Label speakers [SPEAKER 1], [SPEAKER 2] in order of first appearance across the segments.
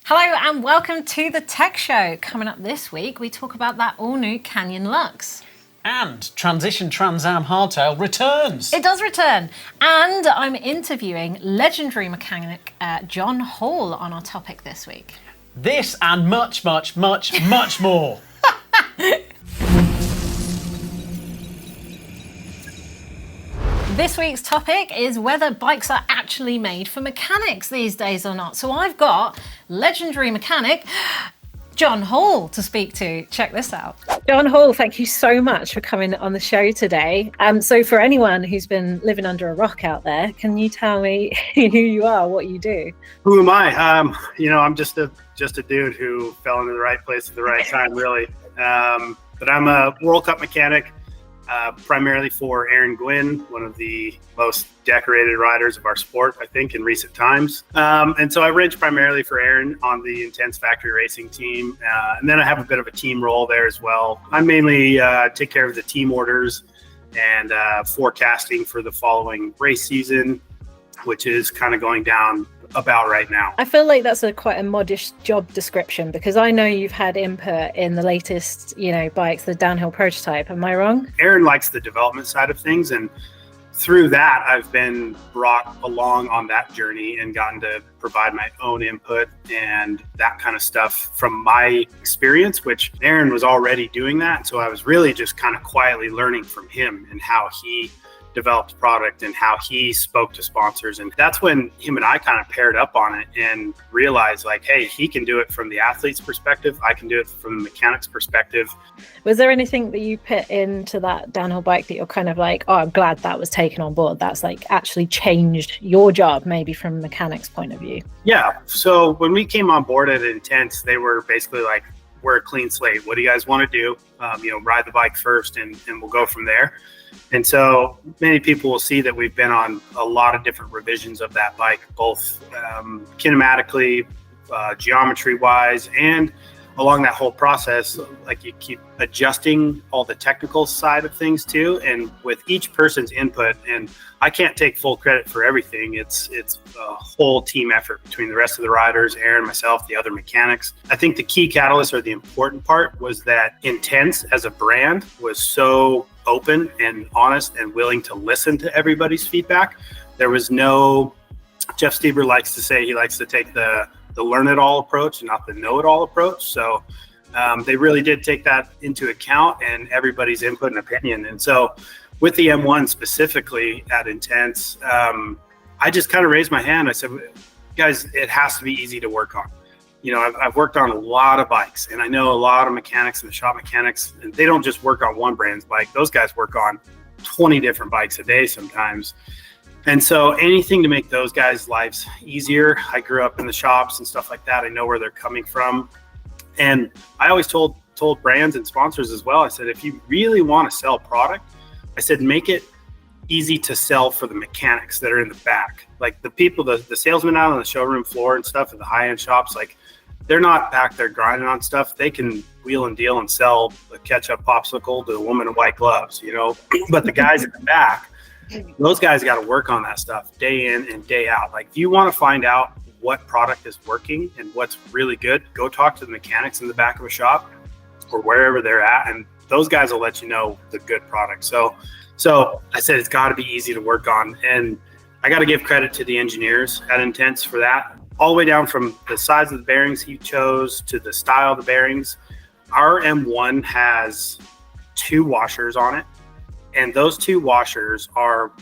[SPEAKER 1] Hello and welcome to the Tech Show. Coming up this week, we talk about that all-new Canyon Lux.
[SPEAKER 2] And Transition Transam hardtail returns.
[SPEAKER 1] It does return. And I'm interviewing legendary mechanic John Hall on our topic this week.
[SPEAKER 2] This and much, much, much, much more.
[SPEAKER 1] This week's topic is whether bikes are actually made for mechanics these days or not. So I've got legendary mechanic John Hall to speak to. Check this out. John Hall, thank you so much for coming on the show today. So for anyone who's been living under a rock out there, can you tell me who you are, what you do?
[SPEAKER 3] Who am I? I'm just a dude who fell into the right place at the right time, really. But I'm a World Cup mechanic. Primarily for Aaron Gwin, one of the most decorated riders of our sport, I think, in recent times. And so I wrench primarily for Aaron on the Intense Factory Racing team. And then I have a bit of a team role there as well. I mainly take care of the team orders and forecasting for the following race season, which is kind of going down about right now.
[SPEAKER 1] I feel like that's quite a modest job description because I know you've had input in the latest, bikes, the downhill prototype. Am I wrong?
[SPEAKER 3] Aaron likes the development side of things, and through that, I've been brought along on that journey and gotten to provide my own input and that kind of stuff from my experience, which Aaron was already doing that. So I was really just kind of quietly learning from him and how he developed product and how he spoke to sponsors. And that's when him and I kind of paired up on it and realized like, hey, he can do it from the athlete's perspective. I can do it from the mechanic's perspective.
[SPEAKER 1] Was there anything that you put into that downhill bike that you're kind of like, oh, I'm glad that was taken on board? That's like actually changed your job, maybe from a mechanic's point of view?
[SPEAKER 3] Yeah. So when we came on board at Intense, they were basically like, we're a clean slate. What do you guys want to do? Ride the bike first and we'll go from there. And so many people will see that we've been on a lot of different revisions of that bike, both kinematically, geometry wise, and along that whole process, like you keep adjusting all the technical side of things too. And with each person's input, and I can't take full credit for everything. It's a whole team effort between the rest of the riders, Aaron, myself, the other mechanics. I think the key catalyst or the important part was that Intense as a brand was so open and honest and willing to listen to everybody's feedback. There was no, Jeff Stieber likes to say he likes to take the learn it all approach and not the know it all approach. So they really did take that into account and everybody's input and opinion. And so with the M1 specifically at Intense, I just kind of raised my hand. I said, guys, it has to be easy to work on. I've worked on a lot of bikes and I know a lot of mechanics and the shop mechanics, and they don't just work on one brand's bike. Those guys work on 20 different bikes a day sometimes. And so anything to make those guys' lives easier. I grew up in the shops and stuff like that. I know where they're coming from. And I always told brands and sponsors as well, I said, if you really want to sell product, I said, make it easy to sell for the mechanics that are in the back. Like the people, the salesmen out on the showroom floor and stuff at the high-end shops, like they're not back there grinding on stuff. They can wheel and deal and sell a ketchup popsicle to a woman in white gloves, But the guys at the back, those guys got to work on that stuff day in and day out. Like if you want to find out what product is working and what's really good, go talk to the mechanics in the back of a shop or wherever they're at, and those guys will let you know the good product. So I said it's got to be easy to work on, and I got to give credit to the engineers at Intense for that. All the way down from the size of the bearings he chose to the style of the bearings. Our M1 has 2 washers on it, and those 2 washers are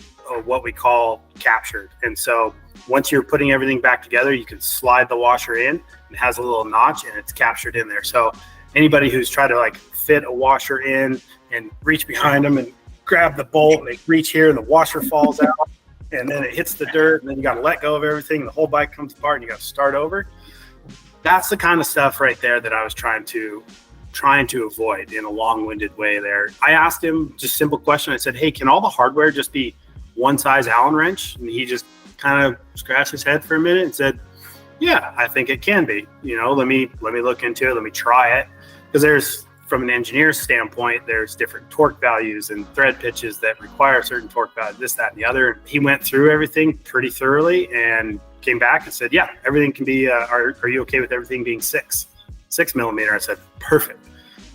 [SPEAKER 3] what we call captured. And so once you're putting everything back together, you can slide the washer in. It has a little notch and it's captured in there. So anybody who's tried to like fit a washer in and reach behind them and grab the bolt and they reach here and the washer falls out and then it hits the dirt and then you got to let go of everything and the whole bike comes apart and you got to start over. That's the kind of stuff right there that I was trying to avoid in a long-winded way there. I asked him just a simple question. I said, hey, can all the hardware just be one size Allen wrench? And he just kind of scratched his head for a minute and said, yeah, I think it can be. Let me look into it. Let me try it. Because from an engineer's standpoint, there's different torque values and thread pitches that require certain torque values, this, that, and the other. He went through everything pretty thoroughly and came back and said, yeah, everything can be, are you okay with everything being 6 millimeter? I said, perfect.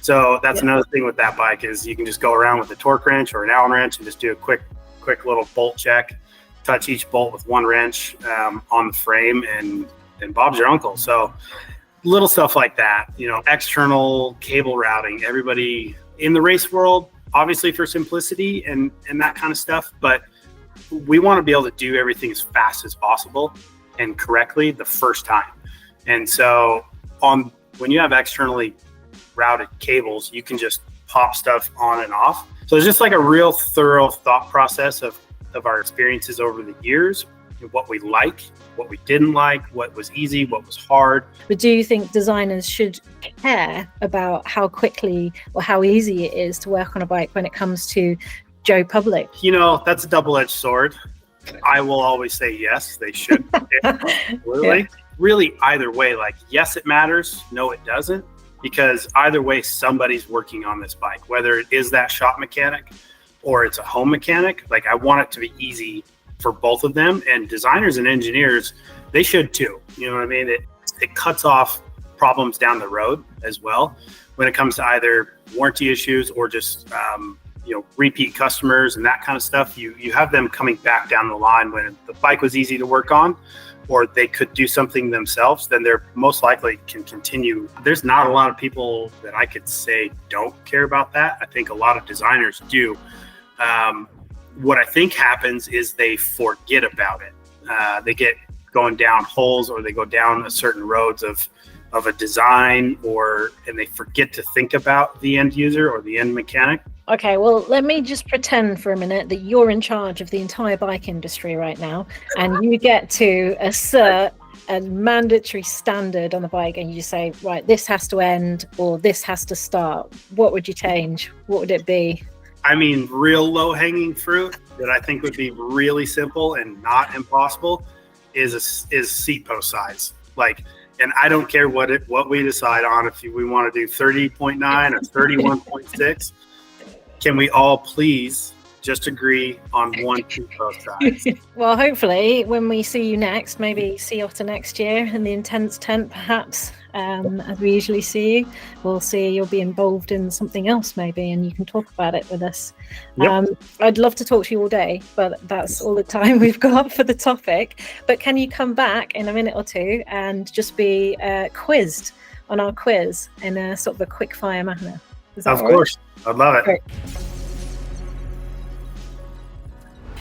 [SPEAKER 3] So that's another thing with that bike is you can just go around with a torque wrench or an Allen wrench and just do a quick little bolt check, touch each bolt with one wrench on the frame, and Bob's your uncle. So little stuff like that, external cable routing, everybody in the race world, obviously for simplicity and that kind of stuff, but we want to be able to do everything as fast as possible and correctly the first time. And so when you have externally routed cables, you can just pop stuff on and off. So it's just like a real thorough thought process of our experiences over the years, what we like, what we didn't like, what was easy, what was hard.
[SPEAKER 4] But do you think designers should care about how quickly or how easy it is to work on a bike when it comes to Joe Public?
[SPEAKER 3] That's a double-edged sword. I will always say yes, they should. Really, either way, yes, it matters. No, it doesn't. Because either way, somebody's working on this bike, whether it is that shop mechanic or it's a home mechanic. I want it to be easy for both of them, and designers and engineers, they should too. You know what I mean? It cuts off problems down the road as well when it comes to either warranty issues or just repeat customers and that kind of stuff. You have them coming back down the line when the bike was easy to work on, or they could do something themselves, then they're most likely can continue. There's not a lot of people that I could say don't care about that. I think a lot of designers do. What I think happens is they forget about it. They get going down holes, or they go down a certain roads of a design, and they forget to think about the end user or the end mechanic.
[SPEAKER 4] Okay, well, let me just pretend for a minute that you're in charge of the entire bike industry right now, and you get to assert a mandatory standard on the bike, and you say, right, this has to end or this has to start. What would you change? What would it be?
[SPEAKER 3] I mean, real low-hanging fruit that I think would be really simple and not impossible is seat post size. And I don't care what we decide on, if we want to do 30.9 or 31.6. Can we all please just agree on one seat post size?
[SPEAKER 4] Well, hopefully, when we see you next, maybe Sea Otter next year in the Intense tent, perhaps, as we usually see you, we'll see you'll be involved in something else maybe, and you can talk about it with us. Yep. I'd love to talk to you all day, but that's all the time we've got for the topic. But can you come back in a minute or two and just be quizzed on our quiz in a sort of a quick fire manner?
[SPEAKER 3] Of course. I'd love it.
[SPEAKER 4] Great.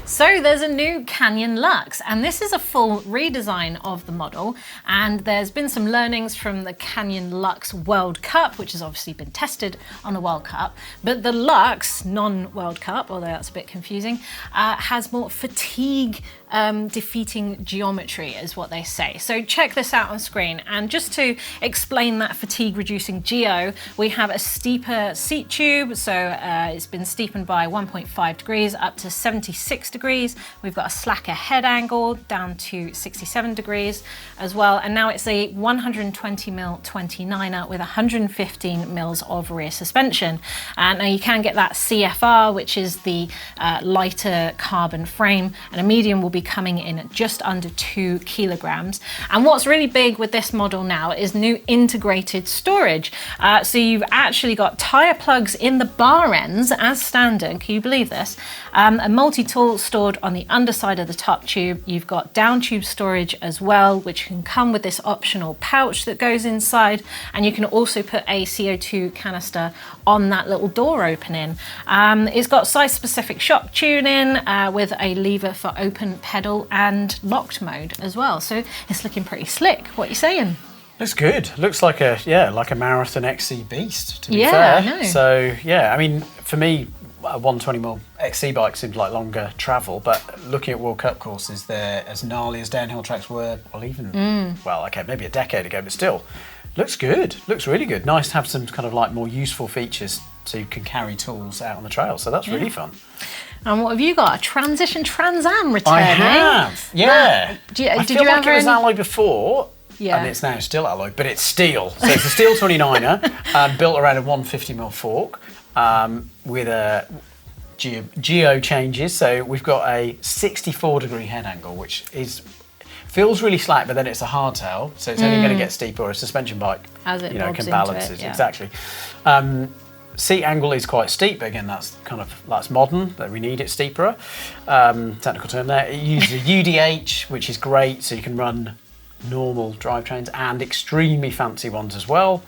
[SPEAKER 1] So there's a new Canyon Lux, and this is a full redesign of the model, and there's been some learnings from the Canyon Lux World Cup, which has obviously been tested on the World Cup, but the Lux non-World Cup, although that's a bit confusing, has more fatigue defeating geometry is what they say. So check this out on screen, and just to explain that fatigue reducing geo, we have a steeper seat tube, so it's been steepened by 1.5 degrees up to 76 degrees. We've got a slacker head angle down to 67 degrees as well, and now it's a 120 mil 29er with 115 mils of rear suspension. Now you can get that CFR, which is the lighter carbon frame, and a medium will be coming in at just under 2 kilograms. And what's really big with this model now is new integrated storage. So you've actually got tire plugs in the bar ends as standard. Can you believe this? A multi-tool stored on the underside of the top tube. You've got down tube storage as well, which can come with this optional pouch that goes inside, and you can also put a CO2 canister on that little door opening. It's got size-specific shock tuning with a lever for open pedal and locked mode as well. So it's looking pretty slick. What are you saying?
[SPEAKER 2] Looks good. Looks like a Marathon XC beast, to be fair.
[SPEAKER 1] Yeah, I know.
[SPEAKER 2] So yeah, I mean, for me, a 120mm XC bike seems like longer travel, but looking at World Cup courses, they're as gnarly as downhill tracks were, maybe a decade ago, but still, looks good. Looks really good. Nice to have some kind of like more useful features so you can carry tools out on the trail. So that's really fun.
[SPEAKER 1] And what have you got? A Transition Transam returning?
[SPEAKER 2] I have, yeah.
[SPEAKER 1] Did
[SPEAKER 2] feel
[SPEAKER 1] you
[SPEAKER 2] like
[SPEAKER 1] ever
[SPEAKER 2] it was alloy before.
[SPEAKER 1] Yeah.
[SPEAKER 2] And it's now still alloy, but it's steel. So it's a steel 29er, built around a 150mm fork, with a geo changes. So we've got a 64-degree head angle, which is Feels really slack, but then it's a hardtail, so it's only going to get steeper. Or a suspension bike,
[SPEAKER 1] As it bobs
[SPEAKER 2] can
[SPEAKER 1] into
[SPEAKER 2] balance
[SPEAKER 1] it,
[SPEAKER 2] it
[SPEAKER 1] yeah.
[SPEAKER 2] exactly. Seat angle is quite steep, but again, that's modern. That we need it steeper. Technical term there. It uses a UDH, which is great, so you can run normal drivetrains and extremely fancy ones as well.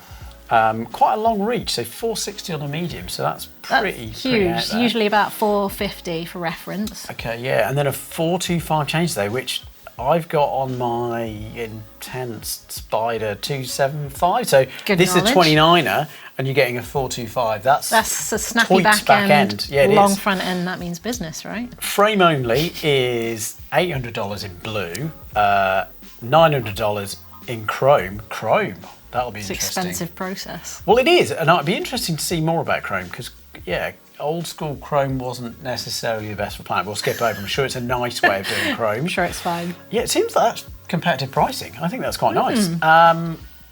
[SPEAKER 2] Quite a long reach, so 460 on a medium, so that's pretty
[SPEAKER 1] Huge.
[SPEAKER 2] pretty out there.
[SPEAKER 1] Usually about 450 for reference.
[SPEAKER 2] Okay, yeah, and then a 425 change though, which I've got on my Intense Spider 275. So
[SPEAKER 1] Good
[SPEAKER 2] this
[SPEAKER 1] knowledge.
[SPEAKER 2] is a 29er, and you're getting a 425. That's
[SPEAKER 1] a snappy
[SPEAKER 2] toit
[SPEAKER 1] back end,
[SPEAKER 2] Yeah, it
[SPEAKER 1] long
[SPEAKER 2] is.
[SPEAKER 1] front end. That means business, right?
[SPEAKER 2] Frame only is $800 in blue, $900 in chrome. Chrome, that'll be
[SPEAKER 1] It's
[SPEAKER 2] interesting.
[SPEAKER 1] expensive process.
[SPEAKER 2] Well, it is, and it'd be interesting to see more about chrome because, yeah, old school chrome wasn't necessarily the best for planet. We'll skip over. I'm sure it's a nice way of doing chrome.
[SPEAKER 1] I'm sure it's fine.
[SPEAKER 2] Yeah, it seems that's competitive pricing. I think that's quite nice.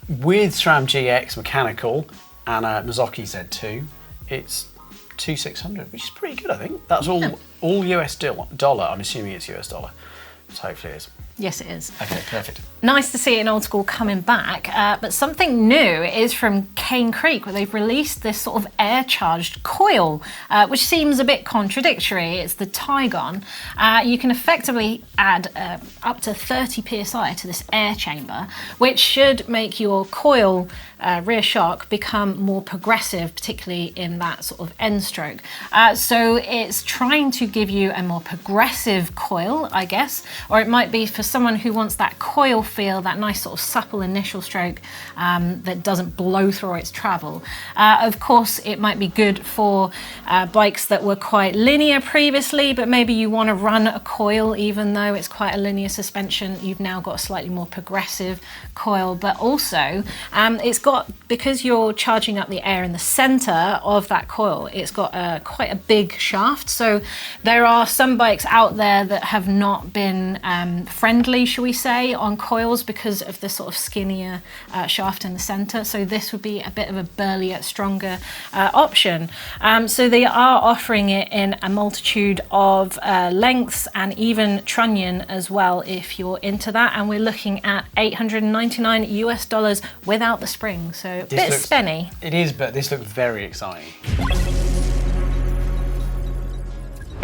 [SPEAKER 2] With SRAM GX mechanical and a Mazzocchi Z2, it's $2,600, which is pretty good, I think. That's all US dollar. I'm assuming it's US dollar. So hopefully it is.
[SPEAKER 1] Yes, it is.
[SPEAKER 2] Okay, perfect.
[SPEAKER 1] Nice to see it in old school coming back, but something new is from Cane Creek, where they've released this sort of air-charged coil, which seems a bit contradictory. It's the Tigon. You can effectively add up to 30 psi to this air chamber, which should make your coil rear shock become more progressive, particularly in that sort of end stroke. So it's trying to give you a more progressive coil, I guess, or it might be for someone who wants that coil feel, that nice sort of supple initial stroke that doesn't blow through its travel. Of course, it might be good for bikes that were quite linear previously, but maybe you want to run a coil even though it's quite a linear suspension. You've now got a slightly more progressive coil, but also it's got, because you're charging up the air in the center of that coil, it's got quite a big shaft. So there are some bikes out there that have not been friendly, shall we say, on coils because of the sort of skinnier shaft in the center. So this would be a bit of a burlier, stronger option. So they are offering it in a multitude of lengths and even trunnion as well if you're into that. And we're looking at $899 US without the spring. So a bit spenny.
[SPEAKER 2] It is, but this looks very exciting.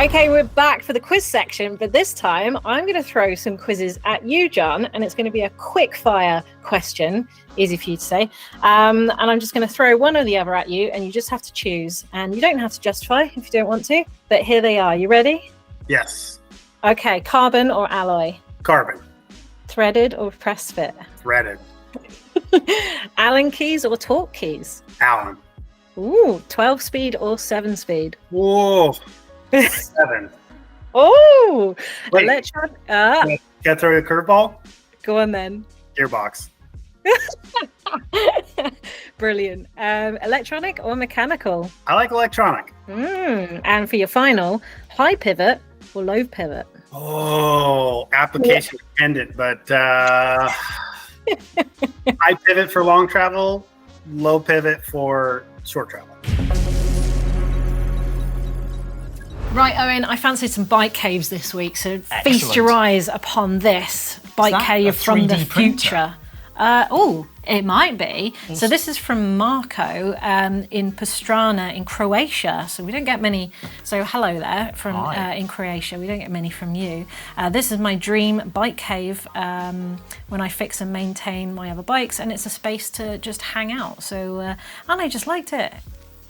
[SPEAKER 4] Okay, we're back for the quiz section, but this time I'm going to throw some quizzes at you, John, and it's going to be a quick fire question, easy for you to say. And I'm just going to throw one or the other at you, and you just have to choose. And you don't have to justify if you don't want to, but here they are. You ready?
[SPEAKER 3] Yes.
[SPEAKER 4] Okay, carbon or alloy?
[SPEAKER 3] Carbon.
[SPEAKER 4] Threaded or press fit?
[SPEAKER 3] Threaded.
[SPEAKER 4] Allen keys or torque keys?
[SPEAKER 3] Allen.
[SPEAKER 4] Ooh, 12 speed or 7 speed?
[SPEAKER 3] Whoa. 7.
[SPEAKER 4] Oh,
[SPEAKER 3] Wait.
[SPEAKER 4] electron.
[SPEAKER 3] Can I throw you a curveball?
[SPEAKER 4] Go on then.
[SPEAKER 3] Gearbox.
[SPEAKER 4] Brilliant. Electronic or mechanical?
[SPEAKER 3] I like electronic.
[SPEAKER 4] And for your final, high pivot or low pivot?
[SPEAKER 3] Oh, application dependent, but high pivot for long travel, low pivot for short travel.
[SPEAKER 1] Right, Owen, I fancied some bike caves this week, so
[SPEAKER 2] Excellent.
[SPEAKER 1] feast your eyes upon this bike
[SPEAKER 2] that
[SPEAKER 1] cave
[SPEAKER 2] a
[SPEAKER 1] from the
[SPEAKER 2] 3D printer?
[SPEAKER 1] future. Oh, it might be. So this is from Marco in Pastrana in Croatia. So we don't get many. So hello there from
[SPEAKER 2] Hi.
[SPEAKER 1] in Croatia. We don't get many from you. This is my dream bike cave when I fix and maintain my other bikes, and it's a space to just hang out. So and I just liked it.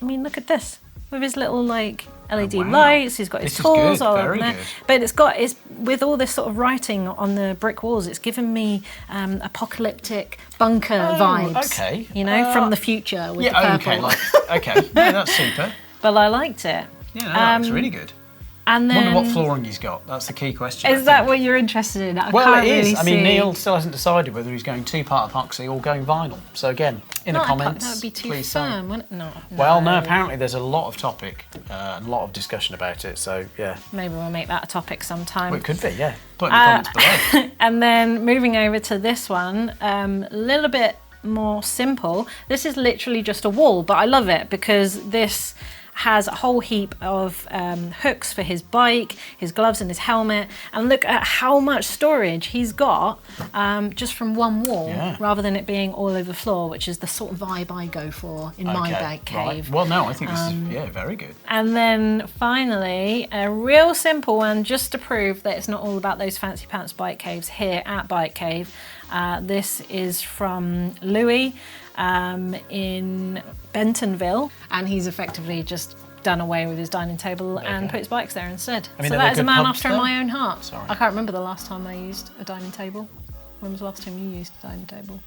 [SPEAKER 1] I mean, look at this. With his little like LED
[SPEAKER 2] wow.
[SPEAKER 1] lights, he's got his
[SPEAKER 2] This is
[SPEAKER 1] tools
[SPEAKER 2] good,
[SPEAKER 1] all
[SPEAKER 2] very
[SPEAKER 1] over there.
[SPEAKER 2] good.
[SPEAKER 1] But it's with all this sort of writing on the brick walls. It's given me apocalyptic bunker vibes.
[SPEAKER 2] okay.
[SPEAKER 1] You know, from the future with the
[SPEAKER 2] Yeah,
[SPEAKER 1] purple.
[SPEAKER 2] okay. No, that's super.
[SPEAKER 1] But I liked it.
[SPEAKER 2] Yeah, no, that's really good.
[SPEAKER 1] And
[SPEAKER 2] Wonder
[SPEAKER 1] then
[SPEAKER 2] what flooring he's got. That's the key question. I
[SPEAKER 1] is that
[SPEAKER 2] think.
[SPEAKER 1] what you're interested in?
[SPEAKER 2] Well,
[SPEAKER 1] can't
[SPEAKER 2] it is.
[SPEAKER 1] really
[SPEAKER 2] I mean,
[SPEAKER 1] see.
[SPEAKER 2] Neil still hasn't decided whether he's going 2-part epoxy or going vinyl. So again, in the
[SPEAKER 1] Not
[SPEAKER 2] comments,
[SPEAKER 1] that would be too
[SPEAKER 2] please say.
[SPEAKER 1] firm, wouldn't it? No.
[SPEAKER 2] Well, no, apparently there's a lot of topic and a lot of discussion about it. So yeah,
[SPEAKER 1] Maybe we'll make that a topic sometime.
[SPEAKER 2] well, it could be. Yeah, put in the comments below.
[SPEAKER 1] And then moving over to this one, a little bit more simple. This is literally just a wall, but I love it because this has a whole heap of hooks for his bike, his gloves and his helmet, and look at how much storage he's got just from one wall, rather than it being all over the floor, which is the sort of vibe I go for in my bike cave.
[SPEAKER 2] Right. Well, no, I think this is very good.
[SPEAKER 1] And then finally, a real simple one, just to prove that it's not all about those fancy pants bike caves here at Bike Cave. This is from Louis in Bentonville, and he's effectively just done away with his dining table and put his bikes there instead.
[SPEAKER 2] I mean,
[SPEAKER 1] so that is a man after
[SPEAKER 2] there?
[SPEAKER 1] my own heart.
[SPEAKER 2] Sorry.
[SPEAKER 1] I can't remember the last time I used a dining table. When was the last time you used a dining table?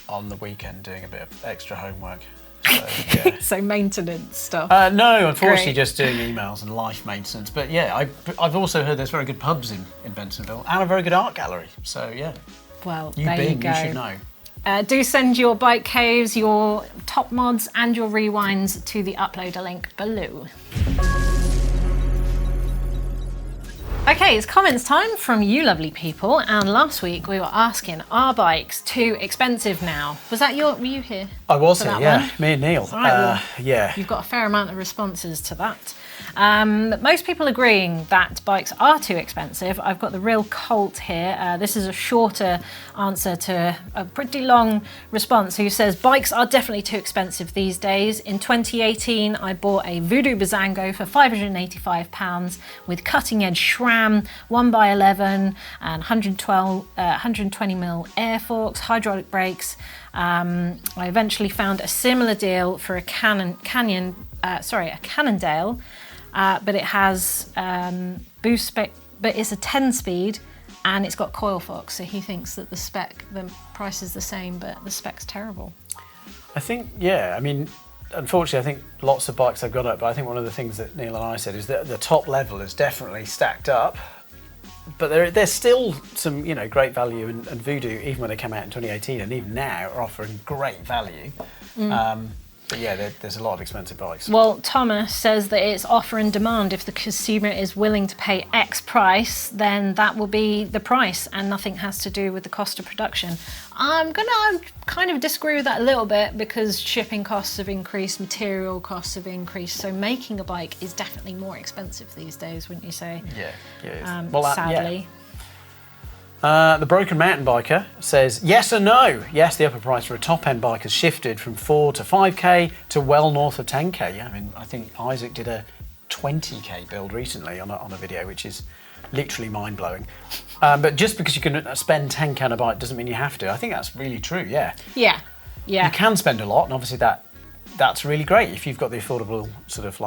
[SPEAKER 2] On the weekend, doing a bit of extra homework. So, yeah.
[SPEAKER 1] So maintenance stuff.
[SPEAKER 2] No, unfortunately,
[SPEAKER 1] Great.
[SPEAKER 2] just doing emails and life maintenance. But yeah, I've also heard there's very good pubs in Bentonville and a very good art gallery. So yeah,
[SPEAKER 1] Well,
[SPEAKER 2] you
[SPEAKER 1] there you go.
[SPEAKER 2] should know.
[SPEAKER 1] Do send your bike caves, your top mods and your rewinds to the uploader link below. Okay, it's comments time from you lovely people, and last week we were asking, are bikes too expensive now? Were you here?
[SPEAKER 2] I was
[SPEAKER 1] for
[SPEAKER 2] here,
[SPEAKER 1] that
[SPEAKER 2] yeah.
[SPEAKER 1] one?
[SPEAKER 2] Me and Neil.
[SPEAKER 1] Right, well,
[SPEAKER 2] yeah.
[SPEAKER 1] You've got a fair amount of responses to that. Most people agreeing that bikes are too expensive. I've got the Real Colt here. This is a shorter answer to a pretty long response, who says bikes are definitely too expensive these days. In 2018, I bought a Voodoo Bazango for £585 with cutting edge SRAM, 1x11 and 120mm air forks, hydraulic brakes. I eventually found a similar deal for a Cannondale, but it has boost spec, but it's a 10-speed and it's got coil forks. So he thinks that the price is the same, but the spec's terrible.
[SPEAKER 2] I think, I mean, unfortunately, I think lots of bikes have gone up, but I think one of the things that Neil and I said is that the top level is definitely stacked up. But there's still some, great value, and Voodoo, even when they came out in 2018 and even now, are offering great value. But yeah, there's a lot of expensive bikes.
[SPEAKER 1] Well, Thomas says that it's offer and demand. If the consumer is willing to pay X price, then that will be the price, and nothing has to do with the cost of production. I'm kind of disagree with that a little bit, because shipping costs have increased, material costs have increased, so making a bike is definitely more expensive these days, wouldn't you say?
[SPEAKER 2] Yeah, it is.
[SPEAKER 1] Sadly.
[SPEAKER 2] Yeah. The Broken Mountain Biker says, yes and no. Yes, the upper price for a top-end bike has shifted from 4 to 5k to well north of 10k. Yeah, I mean, I think Isaac did a 20k build recently on a video, which is literally mind-blowing. But just because you can spend 10k on a bike doesn't mean you have to. I think that's really true, yeah.
[SPEAKER 1] Yeah.
[SPEAKER 2] You can spend a lot, and obviously that's really great. If you've got the affordable sort of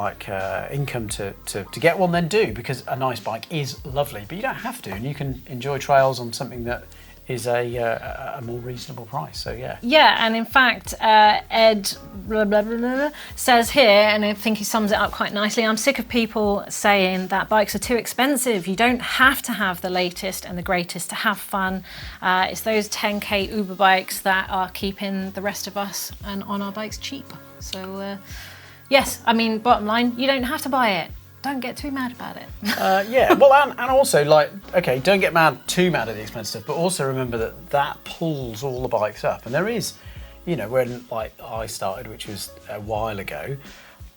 [SPEAKER 2] income to get one, then do, because a nice bike is lovely, but you don't have to, and you can enjoy trails on something that is a more reasonable price. So yeah.
[SPEAKER 1] Yeah, and in fact, Ed blah, blah, blah, blah, says here, and I think he sums it up quite nicely, I'm sick of people saying that bikes are too expensive. You don't have to have the latest and the greatest to have fun. It's those 10k Uber bikes that are keeping the rest of us and on our bikes cheap. So yes, I mean, bottom line, you don't have to buy it. Don't get too mad about it.
[SPEAKER 2] Yeah, well, and also, don't get too mad at the expensive stuff, but also remember that pulls all the bikes up. And there is, when I started, which was a while ago,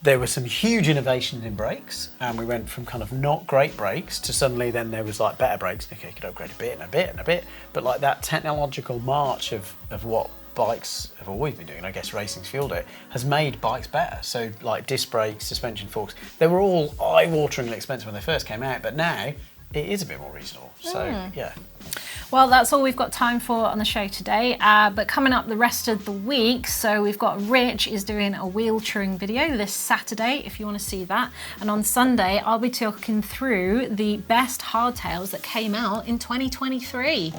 [SPEAKER 2] there were some huge innovations in brakes, and we went from kind of not great brakes to suddenly then there was better brakes. Okay, you could upgrade a bit and a bit and a bit, but that technological march of what bikes have always been doing, I guess racing's fueled it, has made bikes better. So disc brakes, suspension forks, they were all eye-wateringly expensive when they first came out, but now it is a bit more reasonable. So yeah.
[SPEAKER 1] Well, that's all we've got time for on the show today, but coming up the rest of the week, so we've got Rich is doing a wheel touring video this Saturday, if you want to see that, and on Sunday I'll be talking through the best hardtails that came out in 2023.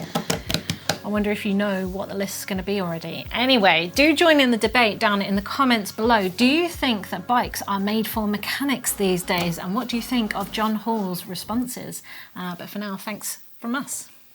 [SPEAKER 1] I wonder if you know what the list is going to be already. Anyway, do join in the debate down in the comments below. Do you think that bikes are made for mechanics these days? And what do you think of John Hall's responses? But for now, thanks from us.